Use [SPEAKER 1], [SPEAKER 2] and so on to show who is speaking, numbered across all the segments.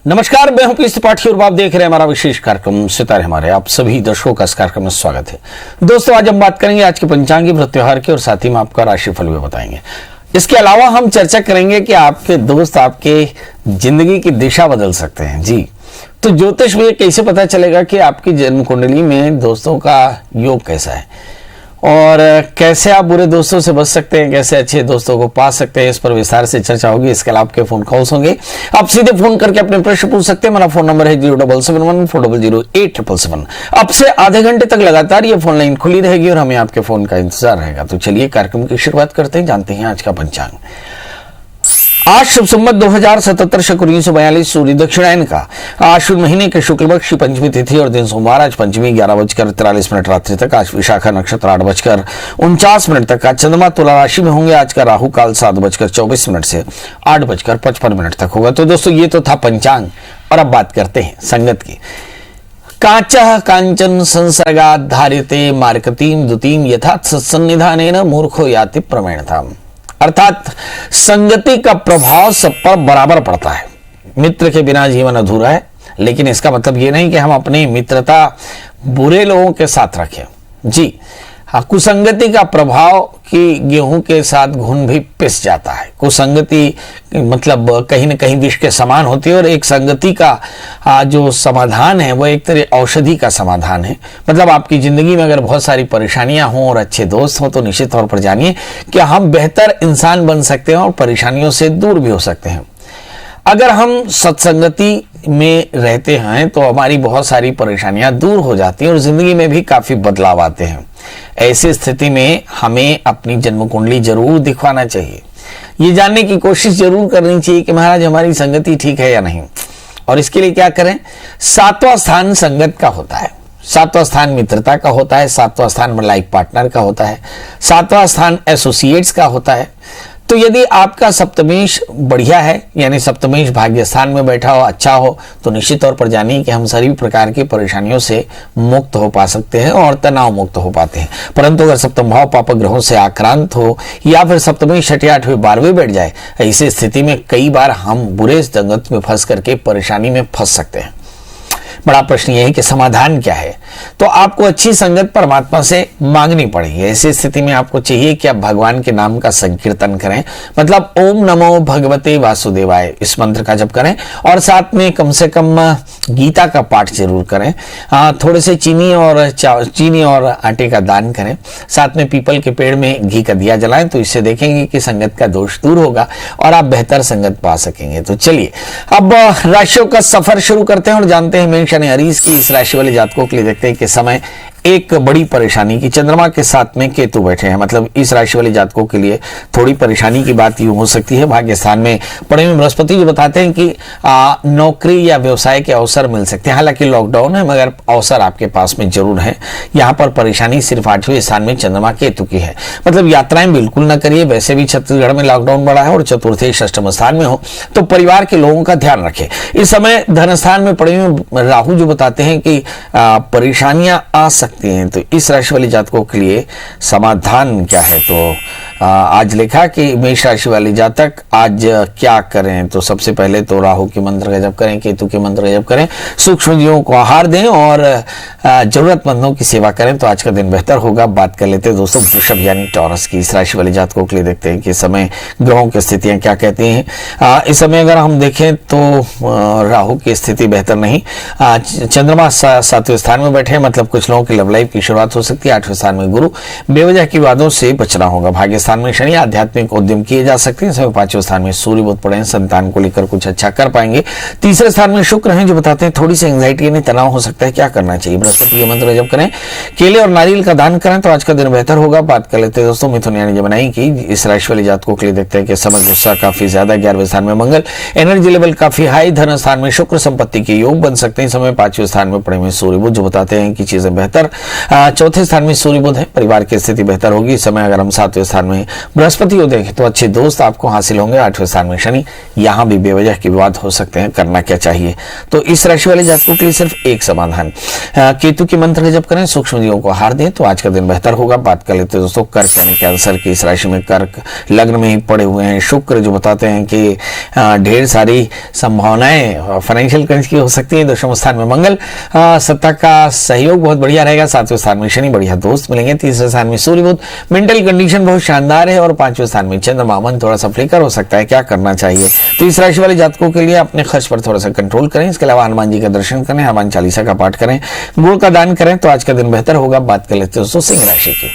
[SPEAKER 1] नमस्कार, मैं हूं पीयूष त्रिपाठी और आप देख रहे हैं हमारा विशेष कार्यक्रम सितारे हमारे। आप सभी दर्शकों का इस कार्यक्रम में स्वागत है। दोस्तों, आज हम बात करेंगे आज के पंचांगी व्रत त्योहार की और साथ ही में आपका राशिफल भी बताएंगे। इसके अलावा हम चर्चा करेंगे कि आपके दोस्त आपके जिंदगी की दिशा बदल सकते हैं। जी, तो ज्योतिष में कैसे पता चलेगा कि आपकी जन्म कुंडली में दोस्तों का योग कैसा है और कैसे आप बुरे दोस्तों से बच सकते हैं, कैसे अच्छे दोस्तों को पा सकते हैं, इस पर विस्तार से चर्चा होगी। इसके अलावा आपके फोन कॉल्स होंगे, आप सीधे फोन करके अपने प्रश्न पूछ सकते हैं। मेरा फोन नंबर है 07714008777। अब से आधे घंटे तक लगातार ये फोन लाइन खुली रहेगी और हमें आपके फोन का इंतजार रहेगा। तो चलिए कार्यक्रम की शुरुआत करते हैं, जानते हैं आज का पंचांग। आज शुभ संवत 2077 शक 1942 सूर्य दक्षिणायन का आश्विन महीने के शुक्ल पक्ष की पंचमी तिथि और दिन सोमवार। आज पंचमी 11:43 रात्रि तक। आज विशाखा नक्षत्र 8:49 तक। आज चंद्रमा तुला राशि में होंगे। आज का राहु काल 7:24 से 8:55 तक होगा। तो दोस्तों, ये तो था पंचांग और अब बात करते हैं संगत की। कांचः कांचन संसर्गात् धार्यते मार्कतीं द्युतिं यथात् सत्सन्निधानेन मूर्खो याति प्रमेणताम्। अर्थात संगति का प्रभाव सब पर बराबर पड़ता है। मित्र के बिना जीवन अधूरा है, लेकिन इसका मतलब ये नहीं कि हम अपनी मित्रता बुरे लोगों के साथ रखें। जी हाँ, कुसंगति का प्रभाव कि गेहूं के साथ घुन भी पिस जाता है। कुसंगति मतलब कहीं न कहीं विष के समान होती है और एक संगति का जो समाधान है वो एक तरह औषधि का समाधान है। मतलब आपकी जिंदगी में अगर बहुत सारी परेशानियां हों और अच्छे दोस्त हों तो निश्चित तौर पर जानिए कि हम बेहतर इंसान बन सकते हैं और परेशानियों से दूर भी हो सकते हैं। अगर हम सत्संगति में रहते हैं तो हमारी बहुत सारी परेशानियां दूर हो जाती हैं और जिंदगी में भी काफी बदलाव आते हैं। ऐसी स्थिति में हमें अपनी जन्म कुंडली जरूर दिखवाना चाहिए। ये जानने की कोशिश जरूर करनी चाहिए कि महाराज हमारी संगति ठीक है या नहीं। और इसके लिए क्या करें? 7वां स्थान संगत का होता है, 7वां स्थान मित्रता का होता है, 7वां स्थान लाइफ पार्टनर का होता है, 7वां स्थान एसोसिएट्स का होता है। तो यदि आपका सप्तमेश बढ़िया है, यानी सप्तमेश भाग्य स्थान में बैठा हो, अच्छा हो, तो निश्चित तौर पर जानिए कि हम सभी प्रकार की परेशानियों से मुक्त हो पा सकते हैं और तनाव मुक्त हो पाते हैं। परंतु अगर सप्तम भाव पाप ग्रहों से आक्रांत हो या फिर सप्तमेश 6ठे 8वें 12वें बैठ जाए, ऐसी स्थिति में कई बार हम बुरे संगत में फंस करके परेशानी में फंस सकते हैं। बड़ा प्रश्न यह है कि समाधान क्या है? तो आपको अच्छी संगत परमात्मा से मांगनी पड़ेगी। ऐसी स्थिति में आपको चाहिए कि आप भगवान के नाम का संकीर्तन करें, मतलब ओम नमो भगवते वासुदेवाय इस मंत्र का जप करें और साथ में कम से कम गीता का पाठ जरूर करें। थोड़े से चीनी और आटे का दान करें। साथ में पीपल के पेड़ में घी का दिया जलाएं, तो इससे देखेंगे कि संगत का दोष दूर होगा और आप बेहतर संगत पा सकेंगे। तो चलिए अब राशियों का सफर शुरू करते हैं और जानते हैं मेष यानी अरीस की इस राशि वाले जातकों के लिए देखते हैं कि समय एक बड़ी परेशानी की चंद्रमा के साथ में केतु बैठे हैं। मतलब इस राशि वाले जातकों के लिए थोड़ी परेशानी की बात यूं हो सकती है। भाग्य स्थान में पड़े हुए बृहस्पति जी बताते हैं कि नौकरी या व्यवसाय के अवसर मिल सकते हैं। हालांकि लॉकडाउन है मगर अवसर आपके पास में जरूर है। यहाँ पर परेशानी सिर्फ 8वें स्थान में चंद्रमा केतु की है। मतलब यात्राएं बिल्कुल न करिए। वैसे भी छत्तीसगढ़ में लॉकडाउन बढ़ा है और चतुर्थ षष्ठम स्थान में हो तो परिवार के लोगों का ध्यान रखें। इस समय धन स्थान में पड़े हुए राहु जो बताते हैं कि परेशानियां आ सकती हैं। तो इस राशि वाले जातकों के लिए समाधान क्या है? तो आज लिखा कि मेष राशि वाले जातक आज क्या करें? तो सबसे पहले तो राहु के मंत्र का जप करें, केतु के मंत्र का जप करें, सूक्ष्म जीवों को आहार दें और जरूरतमंदों की सेवा करें तो आज का दिन बेहतर होगा। बात कर लेते हैं दोस्तों वृषभ यानी टॉरस की। इस राशि वाले जातकों के लिए देखते हैं कि समय ग्रहों की स्थितियां क्या कहती हैं। इस समय अगर हम देखें तो राहु की स्थिति बेहतर नहीं। चंद्रमा 7वें स्थान में बैठे, मतलब कुछ लोगों की लव लाइफ की शुरुआत हो सकती है। 8वें स्थान में गुरु, बेवजह की वादों से बचना होगा। भाग्य स्थान में शनि, आध्यात्मिक उद्यम किए जा सकते हैं। 5वें स्थान में सूर्य बुध पड़े हैं, संतान को लेकर कुछ अच्छा कर पाएंगे। 3रे स्थान में शुक्र हैं जो बताते हैं थोड़ी सी एंग्जाइटी यानी तनाव हो सकता है। क्या करना चाहिए? बृहस्पति के मंत्र जप करें, केले और नारियल का दान करें तो आज का दिन बेहतर होगा। बात कर लेते हैं दोस्तों मिथुन यानी जमनाई की। इस राशि वाले जातकों के लिए देखते हैं कि समय गुस्सा काफी ज्यादा। 11वें स्थान में मंगल, एनर्जी लेवल काफी हाई। धन स्थान में शुक्र, संपत्ति के योग बन सकते हैं। समय 5वें स्थान में पड़े हुए सूर्य बुध जो बताते हैं कि चीजें बेहतर चौथे स्थान में सूर्य बुध है, परिवार की स्थिति बेहतर होगी। इस समय अगर हम 7वें स्थान में बृहस्पति को देखें तो अच्छे दोस्त आपको हासिल होंगे। 8वें स्थान में शनि, यहाँ भी बेवजह के विवाद हो सकते हैं, करना क्या चाहिए। तो इस राशि वाले जातकों के लिए सिर्फ एक समाधान, केतु की मंत्र जप करें, सूक्ष्म जीवों को आहार दें तो आज का दिन बेहतर होगा। बात कर लेते हैं दोस्तों कर्क यानी कैंसर की। इस राशि में कर्क लग्न में ही पड़े हुए हैं शुक्र, जो बताते हैं कि ढेर सारी संभावनाएं फाइनेंशियल कर्ज की हो सकती है। दशम स्थान में मंगल, सत्ता का सहयोग बहुत बढ़िया रहेगा। 7वें स्थान में शनि, बढ़िया दोस्त मिलेंगे। 3रे स्थान में सूर्य बुध, मेंटल कंडीशन बहुत शानदार है। और 5वें स्थान में चंद्रमा, मन थोड़ा सा फ्लिकर हो सकता है, क्या करना चाहिए। तो इस राशि वाले जातकों के लिए अपने खर्च पर थोड़ा सा कंट्रोल करें। इसके अलावा हनुमान जी का दर्शन करें, हनुमान चालीसा का पाठ करें, गुड़ का दान करें तो आज का दिन बेहतर होगा। बात कर लेते हैं दोस्तों सिंह राशि की।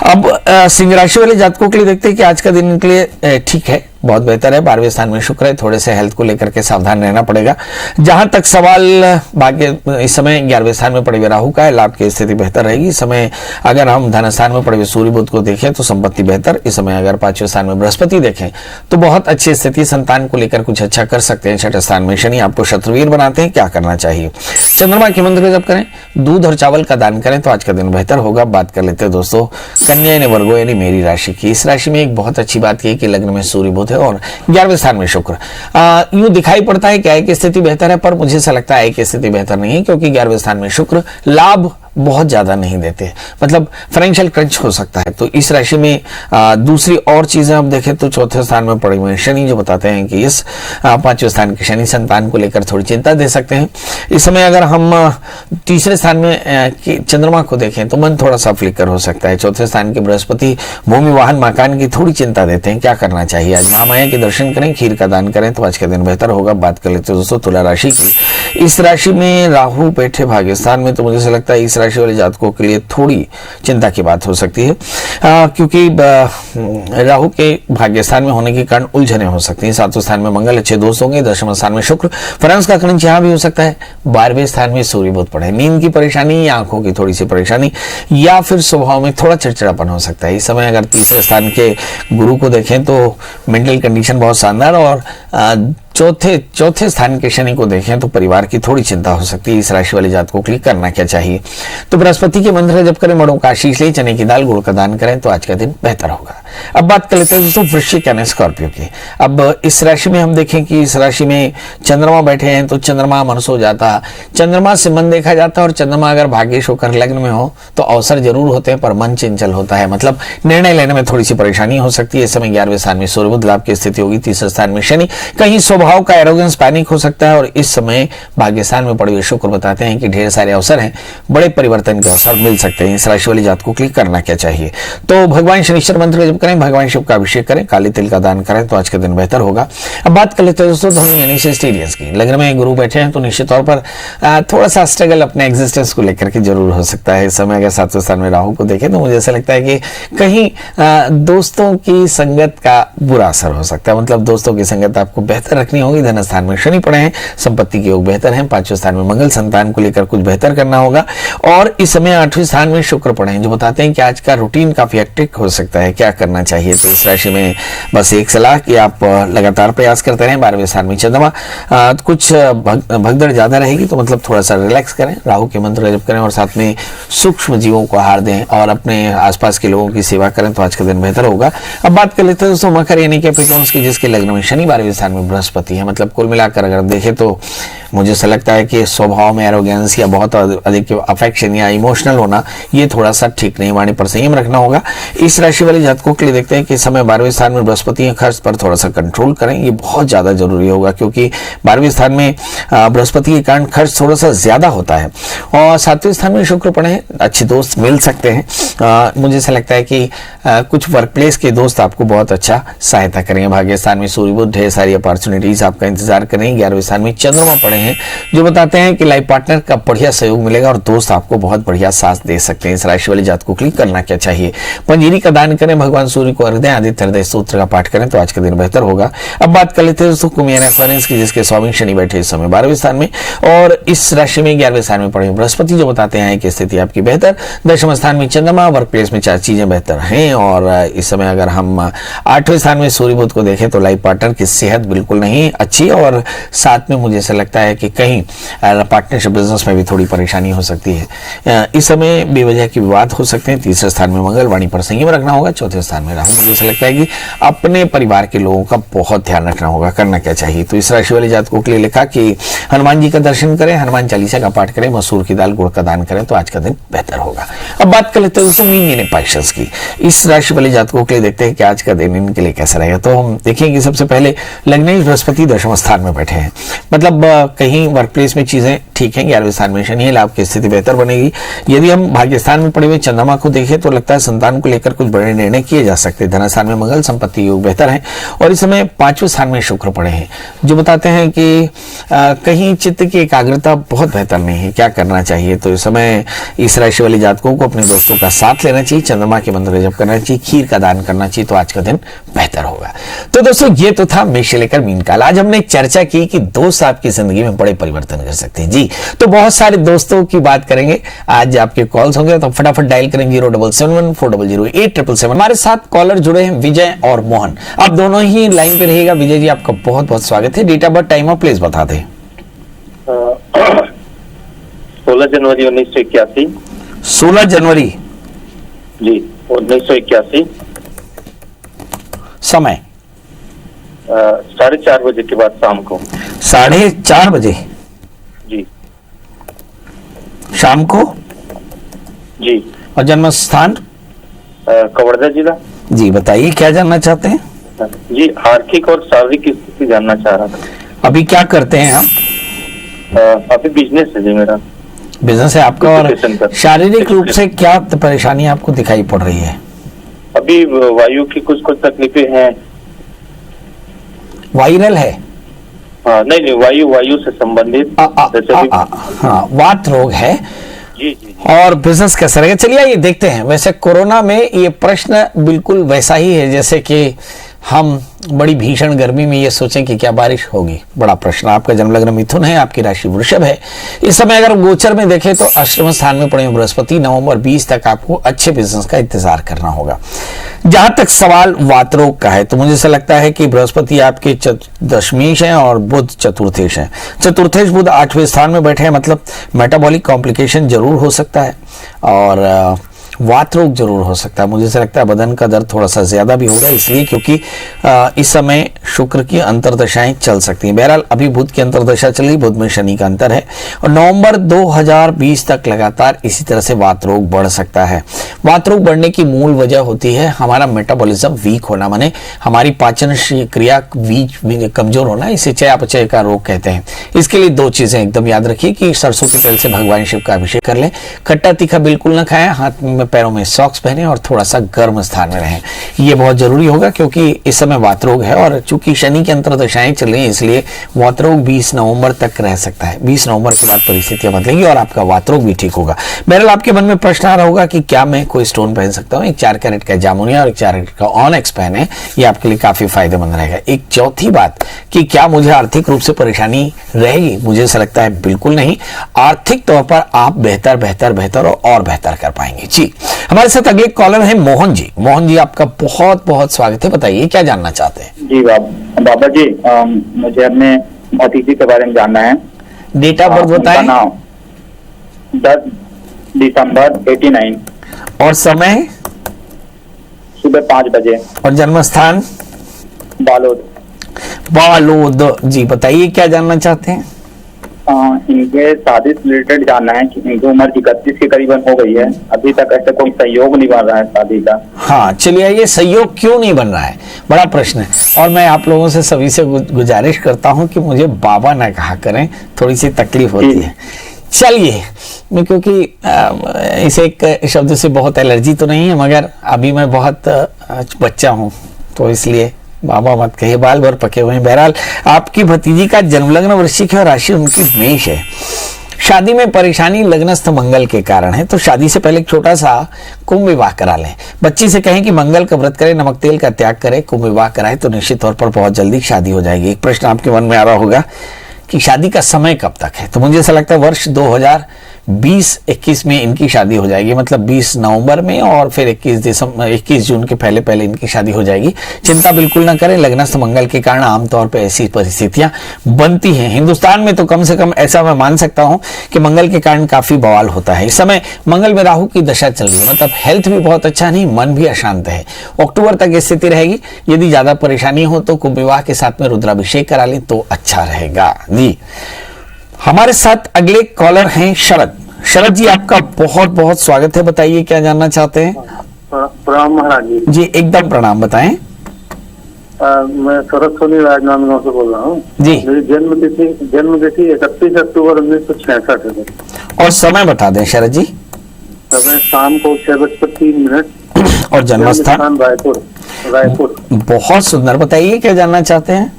[SPEAKER 1] अब सिंह राशि वाले जातकों के लिए देखते हैं कि आज का दिन इनके लिए ठीक है, बहुत बेहतर है। 12वें स्थान में शुक्र है, थोड़े से हेल्थ को लेकर के सावधान रहना पड़ेगा। जहां तक सवाल भाग्य, इस समय 11वें स्थान में पड़े हुए राहु का है, लाभ की स्थिति बेहतर रहेगी। इस समय अगर हम धन स्थान में पड़े हुए सूर्य बुध को देखें तो संपत्ति बेहतर। इस समय अगर 5वें स्थान में बृहस्पति देखें तो बहुत अच्छी स्थिति, संतान को लेकर कुछ अच्छा कर सकते हैं। 6ठे स्थान में शनि आपको शत्रुवीर बनाते हैं, क्या करना चाहिए। चंद्रमा के मंत्र जप करें, दूध और चावल का दान करें तो आज का दिन बेहतर होगा। बात कर लेते हैं दोस्तों कन्या यानी वर्गो यानी मेरी राशि की। इस राशि में एक बहुत अच्छी बात यह कि लग्न में सूर्य बुध है और 11वें स्थान में शुक्र। यूं दिखाई पड़ता है कि आय की स्थिति बेहतर है, पर मुझे ऐसा लगता है आय की स्थिति बेहतर नहीं है, क्योंकि 11वें स्थान में शुक्र लाभ बहुत ज्यादा नहीं देते, मतलब फाइनेंशियल क्रंच हो सकता है। तो इस राशि में दूसरी और चीजें हम देखें तो 4थे स्थान में पड़े हुए शनि, जो बताते हैं कि इस 5वें स्थान के शनि संतान को लेकर थोड़ी चिंता दे सकते हैं। इस समय अगर हम 3रे स्थान में चंद्रमा को देखें तो मन थोड़ा सा फ्लिकर हो सकता है। 4थे स्थान के बृहस्पति भूमि वाहन मकान की थोड़ी चिंता देते हैं, क्या करना चाहिए। आज महामाया के दर्शन करें, खीर का दान करें तो आज का दिन बेहतर होगा। बात कर लेते हैं दोस्तों तुला राशि की। इस राशि में राहु बैठे भाग्य स्थान में, तो मुझे ऐसा लगता है इस राशि वाले जातकों के लिए थोड़ी चिंता की बात हो सकती है, क्योंकि राहु के भाग्य स्थान में होने के कारण उलझने हो सकती हैं। 7वें स्थान में मंगल, अच्छे दोस्त होंगे। 10वें स्थान में शुक्र, फाइनेंस का क्रंच यहाँ भी हो सकता है। 12वें स्थान में सूर्य बुध पड़े, नींद की परेशानी या आंखों की थोड़ी सी परेशानी या फिर स्वभाव में थोड़ा चिड़चिड़ापन हो सकता है। इस समय अगर 3रे स्थान के गुरु को देखें तो मेंटल कंडीशन बहुत शानदार, और चौथे स्थान के शनि को देखें तो परिवार की थोड़ी चिंता हो सकती है। इस राशि वाले जातकों के लिए करना क्या चाहिए, तो बृहस्पति के मंत्र जप करें, मड़ों का आशीष ले, चने की दाल गुड़ का दान करें तो आज का दिन बेहतर होगा। अब बात कर लेते हैं दोस्तों वृश्चिक यानी स्कॉर्पियो की। अब इस राशि में हम देखें कि इस राशि में चंद्रमा बैठे हैं तो चंद्रमा मन सो जाता, चंद्रमा से मन देखा जाता है, और चंद्रमा अगर भाग्येश होकर लग्न में हो तो अवसर जरूर होते हैं पर मन चंचल होता है, मतलब निर्णय लेने में थोड़ी सी परेशानी हो सकती है। इस समय 11वें स्थान में सूर्य बुध, लाभ की स्थिति होगी। 3रे स्थान में शनि, कहीं स्वभाव का एरोगेंस पैनिक हो सकता है। और इस समय भाग्य स्थान में पड़े हुए शुक्र बताते हैं कि ढेर सारे अवसर हैं, बड़े परिवर्तन के अवसर मिल सकते हैं। इस राशि वाले जातकों के लिए करना क्या चाहिए, तो भगवान शनिश्चर मंत्र जप करें, भगवान शिव का अभिषेक करें, काले तिल का दान करें तो आज का दिन बेहतर होगा। अब बात कर लेते हैं दोस्तों धनु यानी सेस्टेरियस की। लग्न में गुरु बैठे हैं तो निश्चित तौर पर थोड़ा सा स्ट्रगल अपने एग्जिस्टेंस को लेकर के जरूर हो सकता है। इस समय अगर 7वें स्थान में राहु को देखें तो मुझे ऐसा लगता है कि कहीं दोस्तों की संगत का बुरा असर हो सकता है, मतलब दोस्तों की संगत आपको बेहतर रखनी होगी। धन स्थान में शनि पड़े हैं, संपत्ति के योग बेहतर हैं। 5वें स्थान में मंगल, संतान को लेकर कुछ बेहतर करना होगा। और इस समय 8वें स्थान में शुक्र पड़े हैं, जो बताते हैं कि आज का रूटीन काफी हेक्टिक हो सकता है, क्या करना चाहिए। तो इस राशि में बस एक सलाह कि आप लगातार प्रयास करते रहें। 12वें स्थान में चंद्रमा, कुछ भगदड़ ज्यादा रहेगी तो मतलब थोड़ा सा रिलैक्स करें, राहु के मंत्र जप करें और साथ में सूक्ष्म जीवों को आहार दें और अपने आसपास के लोगों की सेवा करें तो आज का दिन बेहतर होगा। अब बात कर लेते हैं दोस्तों मकर यानी कैप्रिकॉर्न्स की, जिसके लग्न में शनि 12वें स्थान में बृहस्पति है। मतलब कुल मिलाकर अगर देखें तो मुझे ऐसा लगता है कि स्वभाव में एरोगेंस या बहुत अधिक अफेक्शन या इमोशनल होना ये थोड़ा सा ठीक नहीं, वाणी पर संयम रखना होगा। इस राशि वाले जातकों के लिए देखते हैं कि इस समय 12वें स्थान में बृहस्पति है, खर्च पर थोड़ा सा कंट्रोल करें, ये बहुत ज्यादा जरूरी होगा क्योंकि 12वें स्थान में बृहस्पति के कारण खर्च थोड़ा सा ज्यादा होता है। और 7वें स्थान में शुक्र पड़े हैं, अच्छे दोस्त मिल सकते हैं। मुझे ऐसा लगता है कि कुछ वर्क प्लेस के दोस्त आपको बहुत अच्छा सहायता करेंगे। भाग्य स्थान में सूर्य बुध, ढेर सारी अपॉर्चुनिटीज आपका इंतजार करेंगे। 11वें स्थान में चंद्रमा पड़े हैं, जो बताते हैं कि लाइफ पार्टनर का बढ़िया सहयोग मिलेगा और दोस्त आपको बहुत बढ़िया साथ दे सकते हैं। इस राशि वाले जातकों के लिए करना क्या चाहिए, पंजीरी का दान करें, भगवान सूर्य को अर्घ्य दें, आदित्य हृदय स्तोत्र का पाठ करें तो आज का दिन बेहतर होगा। अब बात कर लेते हैं दोस्तों कुंभ यानी एक्वेरियस की, जिसके स्वामी शनि बैठे इस समय 12वें स्थान में और इस राशि में 11वें स्थान में पड़े बृहस्पति, जो बताते हैं कि स्थिति आपकी बेहतर। 10वें स्थान में चंद्रमा, वर्क प्लेस में 4 चीजें बेहतर हैं। और इस समय अगर हम 8वें स्थान में सूर्य बुध को देखें तो लाइफ पार्टनर की सेहत बिल्कुल नहीं नहीं अच्छी, और साथ में मुझे ऐसा लगता है कि कहीं पार्टनरशिप बिजनेस में भी थोड़ी परेशानी हो सकती है। इस समय बेवजह के विवाद हो सकते हैं। तीसरे स्थान में मंगल, वाणी पर संयम रखना होगा। चौथे स्थान में राहु। मुझे ऐसा लगता है कि अपने परिवार के लोगों का बहुत ध्यान रखना होगा। करना क्या चाहिए, तो इस राशि वाले जातकों के लिए लिखा कि हनुमान जी का दर्शन करें, हनुमान चालीसा का पाठ करें, मसूर की दाल गुड़ का दान करें तो आज का दिन बेहतर होगा। अब बात कर लेते हैं दोस्तों मीन पैशंस की। इस राशि वाले जातकों के लिए देखते हैं कि आज का दिन इनके लिए कैसा रहेगा। तो हम देखेंगे कि सबसे पहले लग्नेश बृहस्पति दशम स्थान में बैठे हैं, मतलब कहीं वर्क प्लेस में चीजें ठीक हैं। 11वें स्थान में शनि, लाभ की स्थिति बेहतर बनेगी। यदि हम भाग्यस्थान में पड़े हुए चंद्रमा को देखें तो लगता है संतान को लेकर कुछ बड़े निर्णय किए जा सकते हैं। धनस्थान में मंगल, संपत्ति योग बेहतर है, और इस समय 5वें स्थान में शुक्र पड़े हैं, जो बताते हैं कि कहीं चित्त की एकाग्रता बहुत बेहतर नहीं है। क्या करना चाहिए, तो इस समय इस राशि वाले जातकों को अपने दोस्तों का साथ लेना चाहिए, चंद्रमा के मंत्र जप करना चाहिए, खीर का दान करना चाहिए तो आज का दिन बेहतर होगा। तो दोस्तों ये तो था मेष से लेकर मीन काल। आज हमने चर्चा की कि दोस्त आपकी जिंदगी में बड़े परिवर्तन कर सकते हैं जी। तो बहुत सारे दोस्तों की बात करेंगे, आज आपके कॉल्स होंगे तो फटाफट डायल करें 0771400877। हमारे साथ कॉलर जुड़े हैं विजय और मोहन। आप दोनों ही लाइन पे रहिएगा। विजय जी आपका बहुत बहुत स्वागत है। Date of birth, time of place बता दें।
[SPEAKER 2] 16 जनवरी 1981।
[SPEAKER 1] 16 जनवरी
[SPEAKER 2] जी 1981।
[SPEAKER 1] समय
[SPEAKER 2] 4:30 बजे के बाद शाम को।
[SPEAKER 1] 4:30 बजे
[SPEAKER 2] जी
[SPEAKER 1] शाम को
[SPEAKER 2] जी।
[SPEAKER 1] और जन्म स्थान
[SPEAKER 2] कवर्धा जिला।
[SPEAKER 1] जी बताइए क्या जानना चाहते हैं।
[SPEAKER 2] जी आर्थिक और शारीरिक स्थिति जानना चाह रहा था।
[SPEAKER 1] अभी क्या करते हैं आप।
[SPEAKER 2] अभी बिजनेस है जी मेरा।
[SPEAKER 1] बिजनेस है आपका, और शारीरिक रूप से क्या परेशानी आपको दिखाई पड़ रही है।
[SPEAKER 2] अभी वायु की कुछ तकलीफें हैं।
[SPEAKER 1] वायरल है।
[SPEAKER 2] हाँ नहीं वायु से संबंधित
[SPEAKER 1] हाँ वात रोग है
[SPEAKER 2] जी जी।
[SPEAKER 1] और बिजनेस कैसा रहेगा, चलिए ये देखते हैं। वैसे कोरोना में ये प्रश्न बिल्कुल वैसा ही है जैसे कि हम बड़ी भीषण गर्मी में ये सोचें कि क्या बारिश होगी। बड़ा प्रश्न। आपका जन्म लग्न मिथुन है, आपकी राशि वृषभ है। इस समय अगर गोचर में देखें तो अष्टम स्थान में पड़े बृहस्पति, नवंबर 20 तक आपको अच्छे बिजनेस का इंतजार करना होगा। जहां तक सवाल वातरोग का है तो मुझे ऐसा लगता है कि बृहस्पति आपके दशमेश हैं और बुध चतुर्थेश हैं। चतुर्थेश बुध 8वें स्थान में बैठे हैं, मतलब मेटाबॉलिक कॉम्प्लिकेशन जरूर हो सकता है और वात रोग जरूर हो सकता है। मुझे ऐसा लगता है बदन का दर्द थोड़ा सा ज्यादा भी होगा, इसलिए क्योंकि इस समय शुक्र की अंतर्दशाएं चल सकती हैं। बहरहाल अभी बुध की अंतर्दशा चल रही, बुध में शनि का अंतर है और नवंबर 2020 तक लगातार इसी तरह से वात रोग बढ़ सकता है। वात रोग बढ़ने की मूल वजह होती है हमारा मेटाबॉलिज्म वीक होना, माने हमारी पाचन क्रिया कमजोर होना। इसे चयापचय का रोग कहते हैं। इसके लिए दो चीजें एकदम याद रखिए कि सरसों के तेल से भगवान शिव का अभिषेक कर लें, खट्टा तीखा बिल्कुल न खाएं, हाथ में पैरों में सॉक्स पहने और थोड़ा सा गर्म स्थान में रहें। ये बहुत जरूरी होगा क्योंकि इस समय वात रोग है और चूंकि शनि की अंतर्दशाएं चल रही हैं इसलिए वात रोग 20 नवंबर तक रह सकता है। 20 नवंबर के बाद परिस्थितियां बदलेंगी और आपका वात रोग भी ठीक होगा। बहरहाल आपके मन में प्रश्न आ रहा होगा कि क्या मैं कोई स्टोन पहन सकता हूँ। एक 4 कैरेट का जामुनिया और एक 4 कैरेट का ऑनेक्स पहने, ये आपके लिए काफी फायदेमंद रहेगा। एक चौथी बात कि क्या मुझे आर्थिक रूप से परेशानी रहेगी, मुझे ऐसा लगता है बिल्कुल नहीं। आर्थिक तौर पर आप बेहतर और बेहतर कर पाएंगे जी। हमारे साथ अगले कॉलर हैं मोहन जी। मोहन जी आपका बहुत बहुत स्वागत है, बताइए क्या जानना चाहते हैं।
[SPEAKER 3] जी बाबा जी, मुझे अपने भतीजी के बारे में जानना है।
[SPEAKER 1] डेट ऑफ बर्थ बताएं।
[SPEAKER 3] 10 दिसंबर 89
[SPEAKER 1] और समय
[SPEAKER 3] सुबह 5 बजे
[SPEAKER 1] और जन्म स्थान बालोद जी। बताइए क्या जानना चाहते हैं।
[SPEAKER 3] इनके शादी से रिलेटेड जानना है कि इनकी उम्र 31 के करीबन हो गई है, अभी तक ऐसा कोई सहयोग नहीं बन रहा है शादी का।
[SPEAKER 1] हाँ चलिए, ये सहयोग क्यों नहीं बन रहा है, बड़ा प्रश्न है। और मैं आप लोगों से सभी से गुजारिश करता हूं कि मुझे बाबा ना कहा करें, थोड़ी सी तकलीफ होती है। चलिए, मैं क्योंकि इसे एक शब्द से बहुत एलर्जी तो नहीं है, मगर अभी मैं बहुत बच्चा हूं तो इसलिए बाबा मत कहिए, बाल भर पके हुए हैं। बहरहाल आपकी भतीजी का जन्म लग्न वृश्चिक है और राशि उनकी मेष है। शादी में परेशानी लग्नस्थ मंगल के कारण है, तो शादी से पहले एक छोटा सा कुंभ विवाह करा लें। बच्ची से कहें कि मंगल का व्रत करें, नमक तेल का त्याग करें, कुंभ विवाह कराए तो निश्चित तौर पर बहुत जल्दी शादी हो जाएगी। एक प्रश्न आपके मन में आ रहा होगा कि शादी का समय कब तक है, तो मुझे ऐसा लगता है वर्ष 20-21 में इनकी शादी हो जाएगी, मतलब 20 नवंबर में, और फिर 21 जून के पहले पहले इनकी शादी हो जाएगी। चिंता बिल्कुल ना करें, लग्नस्थ मंगल के कारण आमतौर पर ऐसी परिस्थितियां बनती हैं। हिंदुस्तान में तो कम से कम ऐसा मैं मान सकता हूं कि मंगल के कारण काफी बवाल होता है। इस समय मंगल में राहु की दशा चल रही है, मतलब हेल्थ भी बहुत अच्छा नहीं, मन भी अशांत है। अक्टूबर तक स्थिति रहेगी। यदि ज्यादा परेशानी हो तो कुंभ विवाह के साथ में रुद्राभिषेक करा लें तो अच्छा रहेगा जी। हमारे साथ अगले कॉलर हैं शरद। शरद जी, आपका बहुत बहुत स्वागत है। बताइए क्या जानना चाहते हैं।
[SPEAKER 2] प्रणाम महाराज जी।
[SPEAKER 1] जी एकदम प्रणाम, बताएं।
[SPEAKER 2] मैं शरद सोनी राजनांदगांव से बोल रहा हूँ
[SPEAKER 1] जी।
[SPEAKER 2] मेरी जन्म तिथि 31 अक्टूबर 1966 है।
[SPEAKER 1] और समय बता दें शरद जी।
[SPEAKER 2] समय शाम को 6:03।
[SPEAKER 1] और जन्म स्थान
[SPEAKER 2] रायपुर।
[SPEAKER 1] बहुत सुंदर, बताइए क्या जानना चाहते हैं।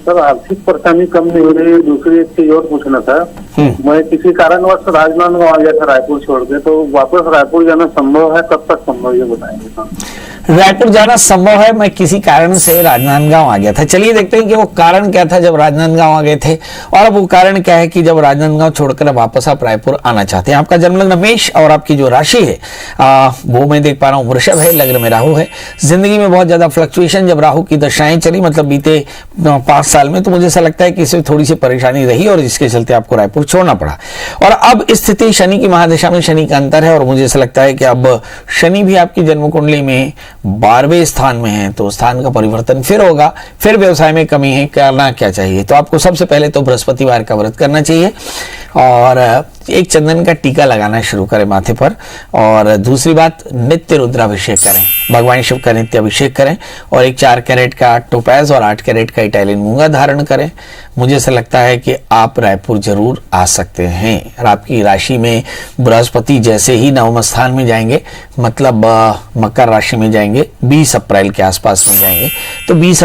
[SPEAKER 2] सर आर्थिक परेशानी कम नहीं हो रही है। दूसरी एक चीज और पूछना था। मैं किसी कारणवश राजनांदगांव आ गया था रायपुर छोड़ के, तो वापस रायपुर जाना संभव है? कब तक संभव ये बताएंगे।
[SPEAKER 1] रायपुर जाना संभव है, मैं किसी कारण से राजनांदगांव आ गया था। चलिए देखते हैं कि वो कारण क्या था जब राजनांदगांव आ गए थे, और अब वो कारण क्या है कि जब राजनांदगांव छोड़कर वापस आप रायपुर आना चाहते हैं। आपका जन्म लग्न मेष और आपकी जो राशि है वो मैं देख पा रहा हूँ वृषभ है, लग्न में राहु है। जिंदगी में बहुत ज्यादा फ्लक्चुएशन जब राहु की दशाएं चली, मतलब बीते 5 साल में, तो मुझे ऐसा लगता है कि इससे थोड़ी सी परेशानी रही और जिसके चलते आपको रायपुर छोड़ना पड़ा। और अब स्थिति शनि की महादशा में शनि का अंतर है, और मुझे ऐसा लगता है कि अब शनि भी आपकी जन्म कुंडली में 12वें स्थान में है, तो स्थान का परिवर्तन फिर होगा। फिर व्यवसाय में कमी है, करना क्या चाहिए? तो आपको सबसे पहले तो बृहस्पतिवार का व्रत करना चाहिए, और एक चंदन का टीका लगाना शुरू करें माथे पर। और दूसरी बात, नित्य रुद्राभिषेक करें, भगवान शिव का नित्य अभिषेक करें, और एक 4 कैरेट का टोपैज और 8 कैरेट का इटालियन मूंगा धारण करें। मुझे ऐसा लगता है कि आप रायपुर जरूर आ सकते हैं। और आपकी राशि में बृहस्पति जैसे ही नवम स्थान में जाएंगे, मतलब मकर राशि में जाएंगे, 20 अप्रैल के आसपास में जाएंगे, तो 20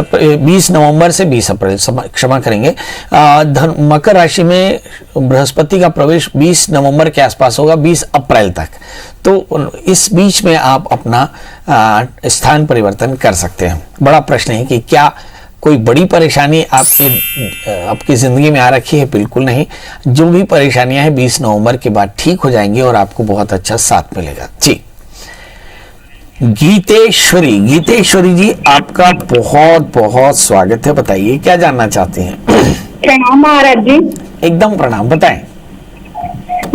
[SPEAKER 1] नवंबर से 20 अप्रैल, क्षमा करेंगे, मकर राशि में बृहस्पति का प्रवेश 20 नवंबर के आसपास होगा, 20 अप्रैल तक। तो इस बीच में आप अपना स्थान परिवर्तन कर सकते हैं। बड़ा प्रश्न है कि क्या कोई बड़ी परेशानी आपकी जिंदगी में आ रखी है? बिल्कुल नहीं। जो भी परेशानियां हैं 20 नवंबर के बाद ठीक हो जाएंगी और आपको बहुत अच्छा साथ मिलेगा जी। गीतेश्वरी जी, आपका बहुत बहुत स्वागत है। बताइए क्या जानना चाहते हैं।
[SPEAKER 4] प्रणाम महाराज जी।
[SPEAKER 1] एकदम प्रणाम, बताएं।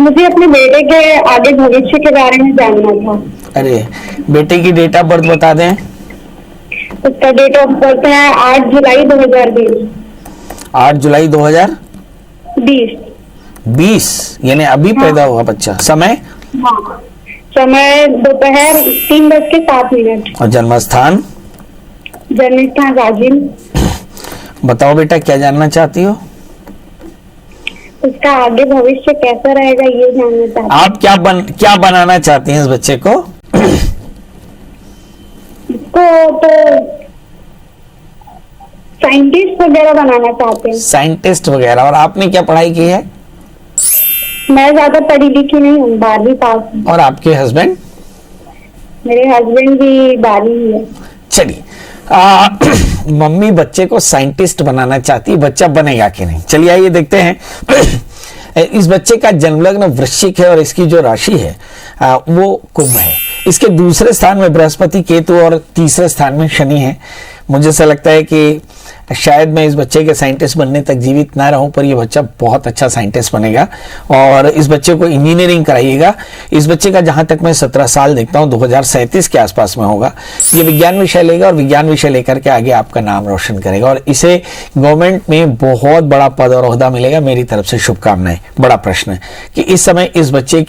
[SPEAKER 4] मुझे अपने बेटे के आगे भविष्य के बारे में जानना था।
[SPEAKER 1] अरे, बेटे की डेट ऑफ बर्थ बता दें।
[SPEAKER 4] उसका डेट ऑफ बर्थ है 8 जुलाई 2020।
[SPEAKER 1] 8 जुलाई 2020, यानी अभी पैदा हुआ बच्चा। समय?
[SPEAKER 4] हाँ, समय दोपहर 3:07।
[SPEAKER 1] और जन्म स्थान?
[SPEAKER 4] राजिम।
[SPEAKER 1] बताओ बेटा क्या जानना चाहती हो।
[SPEAKER 4] उसका आगे भविष्य कैसा रहेगा ये जानना चाहती हूँ।
[SPEAKER 1] आप क्या बनाना चाहती हैं इस बच्चे को?
[SPEAKER 4] तो साइंटिस्ट वगैरह बनाना चाहते हैं।
[SPEAKER 1] साइंटिस्ट वगैरह। और आपने क्या पढ़ाई की है?
[SPEAKER 4] मैं ज्यादा पढ़ी लिखी नहीं हूँ, 12वीं पास हूँ।
[SPEAKER 1] और आपके हस्बैंड?
[SPEAKER 4] मेरे हस्बैंड भी 12वीं है।
[SPEAKER 1] चलिए, मम्मी बच्चे को साइंटिस्ट बनाना चाहती है, बच्चा बनेगा कि नहीं? चलिए आइए देखते हैं। इस बच्चे का जन्मलग्न वृश्चिक है और इसकी जो राशि है वो कुंभ है। इसके दूसरे स्थान में बृहस्पति, केतु और तीसरे स्थान में शनि है। मुझे ऐसा लगता है कि शायद मैं इस बच्चे के साइंटिस्ट बनने तक जीवित ना रहूं, पर यह बच्चा बहुत अच्छा साइंटिस्ट बनेगा। और इस बच्चे को इंजीनियरिंग कराइएगा। इस बच्चे का जहां तक मैं 17 साल देखता हूं 2037 के आसपास में होगा। ये विज्ञान विषय लेगा और विज्ञान विषय लेकर के आगे आपका नाम रोशन करेगा और इसे गवर्नमेंट में बहुत बड़ा पद और ओहदा मिलेगा। मेरी तरफ से शुभकामनाएं। बड़ा प्रश्न है कि इस समय इस बच्चे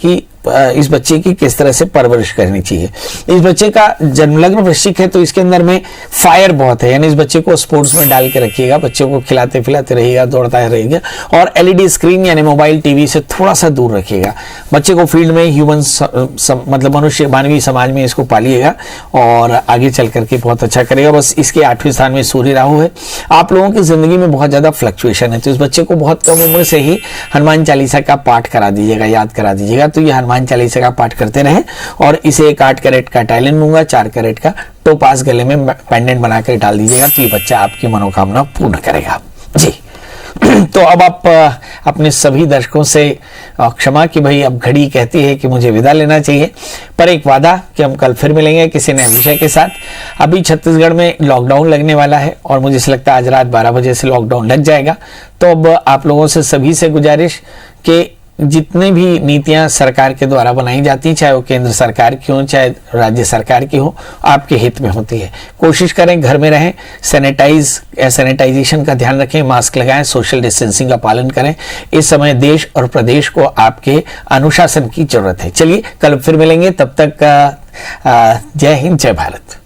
[SPEAKER 1] की किस तरह से परवरिश करनी चाहिए। इस बच्चे का जन्मलग्न वृश्चिक है, तो इसके अंदर में फायर बहुत है, यानी इस बच्चे को स्पोर्ट्स में डाल के रखिएगा। बच्चे को खिलाते पिलाते रहिएगा, दौड़ता रहेगा। और एलईडी स्क्रीन यानी मोबाइल टीवी से थोड़ा सा दूर रखिएगा। बच्चे को फील्ड में ह्यूमन मतलब मनुष्य मानवीय समाज में इसको पालिएगा और आगे चल करके बहुत अच्छा करेगा। बस इसके 8वें स्थान में सूर्य राहु है। आप लोगों की जिंदगी में बहुत ज्यादा फ्लक्चुएशन है, तो इस बच्चे को बहुत कम उम्र से ही हनुमान चालीसा का पाठ करा दीजिएगा, याद करा दीजिएगा। तो ये हनुमान चालीसा का पाठ करते रहे और इसे एक 8 कैरेट का टाइलन मूंगा, 4 कैरेट का टोपास गले में पेंडेंट बनाकर डाल दीजिएगा। तो ये बच्चा आपकी मनोकामना पूर्ण करेगा जी। तो अब आप अपने सभी दर्शकों से क्षमा कि भाई अब घड़ी कहती है कि मुझे विदा लेना चाहिए, पर एक वादा कि हम कल फिर मिलेंगे किसी नए विषय के साथ। अभी छत्तीसगढ़ में लॉकडाउन लगने वाला है और मुझे ऐसा लगता है आज रात 12 बजे से लॉकडाउन लग जाएगा। तो अब आप लोगों से सभी से गुजारिश कि जितने भी नीतियां सरकार के द्वारा बनाई जाती हैं, चाहे वो केंद्र सरकार की हो चाहे राज्य सरकार की हो, आपके हित में होती है। कोशिश करें घर में रहें, सैनिटाइजेशन का ध्यान रखें, मास्क लगाएं, सोशल डिस्टेंसिंग का पालन करें। इस समय देश और प्रदेश को आपके अनुशासन की जरूरत है। चलिए कल फिर मिलेंगे, तब तक जय हिंद, जय भारत।